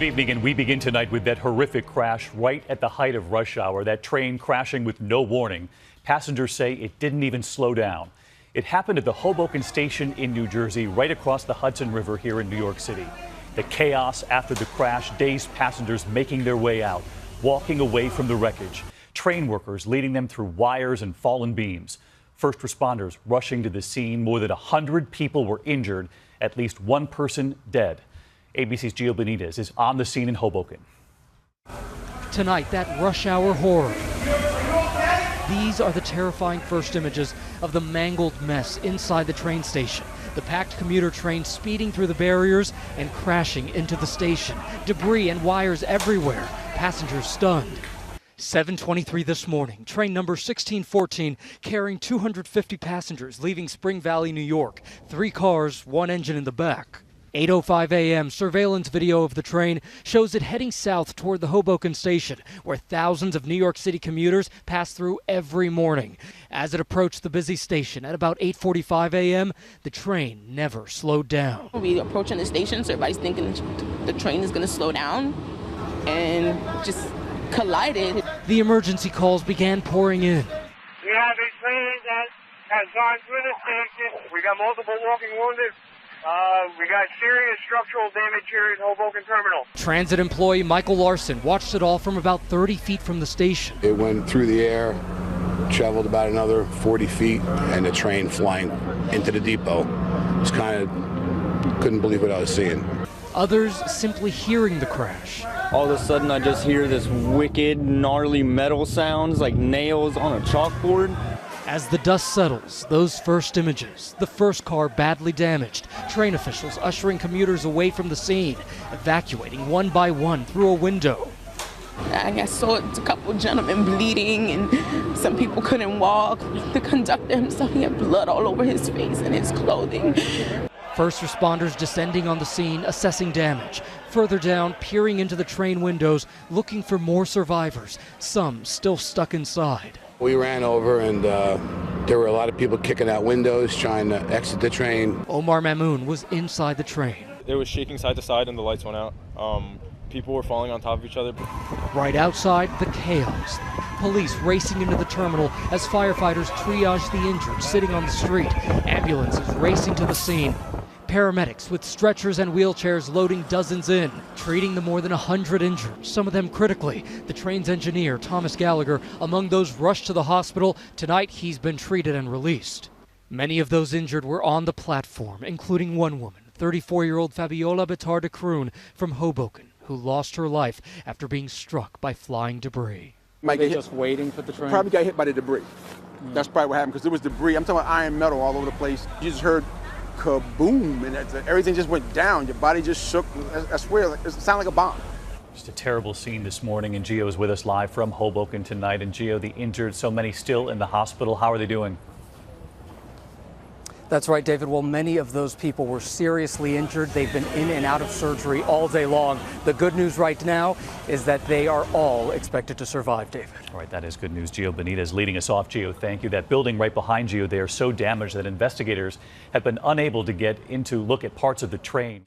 Good evening, and we begin tonight with that horrific crash right at the height of rush hour. That train crashing with no warning. Passengers say it didn't even slow down. It happened at the Hoboken station in New Jersey, right across the Hudson River here in New York City. The chaos after the crash, dazed passengers making their way out, walking away from the wreckage. Train workers leading them through wires and fallen beams. First responders rushing to the scene. More than 100 people were injured, at least one person dead. ABC's Gio Benitez is on the scene in Hoboken. Tonight, that rush hour horror. These are the terrifying first images of the mangled mess inside the train station. The packed commuter train speeding through the barriers and crashing into the station. Debris and wires everywhere. Passengers stunned. 7:23 this morning, train number 1614 carrying 250 passengers leaving Spring Valley, New York. 3 cars, 1 engine in the back. 8:05 a.m. surveillance video of the train shows it heading south toward the Hoboken station, where thousands of New York City commuters pass through every morning. As it approached the busy station at about 8:45 a.m., the train never slowed down. We approaching the station, so everybody's thinking the train is going to slow down, and just collided. The emergency calls began pouring in. We have a train that has gone through the station. We got multiple walking wounded. We got serious structural damage here at Hoboken Terminal. Transit employee Michael Larson watched it all from about 30 feet from the station. It went through the air, traveled about another 40 feet, and the train flying into the depot. Just kind of couldn't believe what I was seeing. Others simply hearing the crash. All of a sudden, I just hear this wicked, gnarly metal sounds like nails on a chalkboard. As the dust settles, those first images, the first car badly damaged, train officials ushering commuters away from the scene, evacuating one by one through a window. I saw a couple gentlemen bleeding, and some people couldn't walk. The conductor himself, he had blood all over his face and his clothing. First responders descending on the scene, assessing damage. Further down, peering into the train windows, looking for more survivors, some still stuck inside. We ran over, and there were a lot of people kicking out windows, trying to exit the train. Omar Mamoon was inside the train. It was shaking side to side and the lights went out. People were falling on top of each other. Right outside, the chaos. Police racing into the terminal as firefighters triage the injured sitting on the street. Ambulances racing to the scene. Paramedics with stretchers and wheelchairs loading dozens in, treating the more than 100 injured, some of them critically. The train's engineer, Thomas Gallagher, among those rushed to the hospital. Tonight, he's been treated and released. Many of those injured were on the platform, including one woman, 34-year-old Fabiola Bitar de Kroon from Hoboken, who lost her life after being struck by flying debris. Were they just waiting for the train? Probably got hit by the debris. That's probably what happened, because there was debris. I'm talking about iron metal all over the place. You just heard kaboom, and everything just went down. Your body just shook. I swear, it sounded like a bomb. Just a terrible scene this morning, and Gio is with us live from Hoboken tonight. And Gio, the injured, so many still in the hospital. How are they doing? That's right, David. Well, many of those people were seriously injured. They've been in and out of surgery all day long. The good news right now is that they are all expected to survive, David. All right, that is good news. Gio Benitez leading us off. Gio, thank you. That building right behind you, they are so damaged that investigators have been unable to get in to look at parts of the train.